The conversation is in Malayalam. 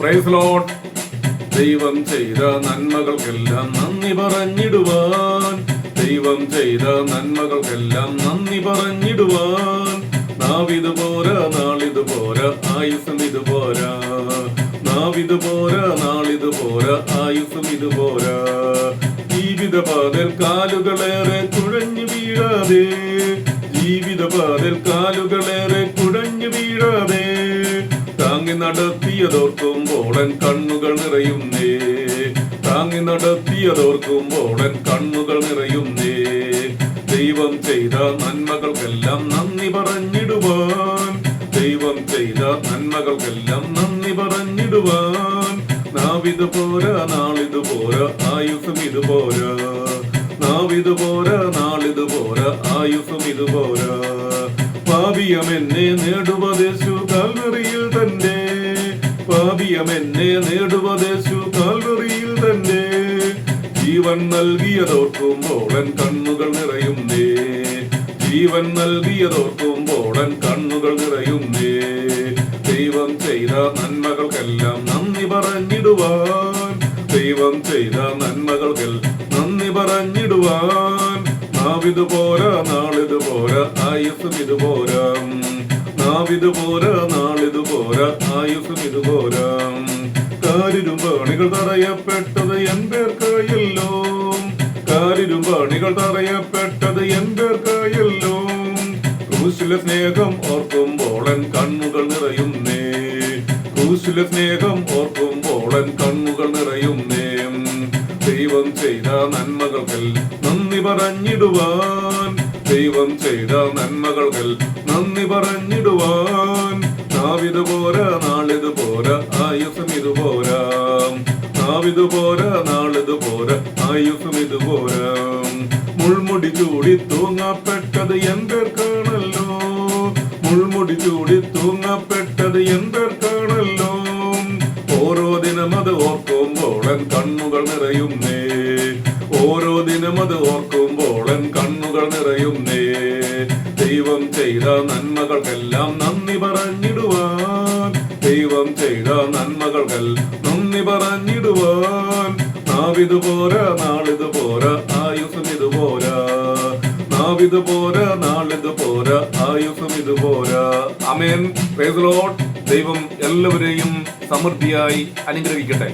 Praise Lord. ദൈവം ചെയ്ത നന്മകൾക്കെല്ലാം നന്ദി പറഞ്ഞിടുവാൻ, ദൈവം ചെയ്ത നന്മകൾക്കെല്ലാം നന്ദി പറഞ്ഞിടുവാൻ. നാവിത് പോരാ, നാളിത് പോരാ, ആയുസ്സും ഇത് പോരാ. നാവിത് പോരാ, നാളിത് പോരാ, ആയുസ്സും ഇത് പോരാ. ജീവിതപാതൽ കാലുകളേറെ കുഴഞ്ഞു വീഴാതെ, ജീവിതപാതൽ കാലുകളേറെ കുഴഞ്ഞു വീഴാതെ, താങ്ങി നടത്തിയതോർക്കുമ്പോളൻ കണ്ണുകൾ നിറയുന്നേ. താങ്ങി നടത്തിയതോർക്കുമ്പോളൻ കണ്ണുകൾ നിറയുന്നേ. ദൈവം ചെയ്ത നന്മകൾക്കെല്ലാം നന്ദി പറഞ്ഞിടുവാൻ, ദൈവം ചെയ്ത നന്മകൾക്കെല്ലാം നന്ദി പറഞ്ഞിടുവാൻ. നാവിത് പോരാ, നാളിത് പോരാ, ആയുസ്സും ഇത് പോരാ. നാവിത് പോരാ, നാളിത് പോരാ, ആയുസ്സും ഇത് പോരാ. പാപിയമെന്നെ നേടുവദേശു കാൽവറിയിൽ തന്നെ, പാപിയമെന്നെ നേടുവദേശു കാൽവറിയിൽ തന്നെ. ജീവൻ നൽകിയതോർക്കുമ്പോളൻ കണ്ണുകൾ നിറയുന്നേ. ജീവൻ നൽകിയതോർക്കുമ്പോളൻ കണ്ണുകൾ നിറയുന്നേ. ദൈവം ചെയ്ത നന്മകൾക്കെല്ലാം നന്ദി പറഞ്ഞിടുവാൻ, ദൈവം ചെയ്ത നന്മകൾക്കെല്ലാം നന്ദി പറഞ്ഞിടുവാൻ. നാവിത് പോരാ, നാളിത് പോരാ, ആയുസ്സും ഇത് പോരാ. നാവിത് പോരാ, നാളിത് പോരാ, ആയുസ്സും ഇത് പോരാ. കാരിരുമ്പാണികൾ തറയപ്പെട്ടത് എൻപേർക്കായല്ലോ, കാരിരുമ്പാണികൾ തറയപ്പെട്ടത് എൻപേർക്കായല്ലോ. ക്രൂശിലെ സ്നേഹം ഓർക്കുമ്പോളൻ കണ്ണുകൾ നിറയുന്നേ. ക്രൂശിലെ സ്നേഹം ഓർക്കുമ്പോളൻ കണ്ണുകൾ നിറയുന്നേ. ദൈവം ചെയ്ത നന്മകൾക്കൽ നന്ദി പറഞ്ഞിടുവാൻ, ദൈവം ചെയ്ത നന്മകൾക്കൽ നന്ദി പറഞ്ഞിടുവാൻ. നാവിത് പോരാ, നാളിത് പോരാ, ആയുസ്സും ഇത് പോരാ. നാവിത് പോരാ, നാളിത് പോരാ, ആയുസ്സും ഇത് പോരാ. മുൾമുടി ചൂടി തൂങ്ങപ്പെട്ടത് എൻപേർക്കാണല്ലോ, മുൾമുടി ചൂടി തൂങ്ങപ്പെട്ടത് എൻപേർക്കാണല്ലോ. ഓരോ ദിനം അത് ഓർക്കുമ്പോളൻ കണ്ണുകൾ നിറയുന്നേ. ഓരോ ദിനം അത് ഓർക്കുമ്പോളൻ കണ്ണുകൾ നിറയുന്നേ. ദൈവം ചെയ്ത നന്മകൾക്കെല്ലാം നന്ദി പറഞ്ഞിടുവാൻ, ദൈവം ചെയ്ത നന്മകൾക്കെല്ലാം നന്ദി പറഞ്ഞിടുവാൻ. നാവിത് പോരാ, നാളിത് പോരാ, ആയുസ്സും ഇത് പോരാ. നാവിത് പോരാ, നാളിത് പോരാ, ആയുസ്സും ഇത് പോരാ. ആമേൻ. Praise the Lord. ദൈവം എല്ലാവരെയും സമൃദ്ധിയായി അനുഗ്രഹിക്കട്ടെ.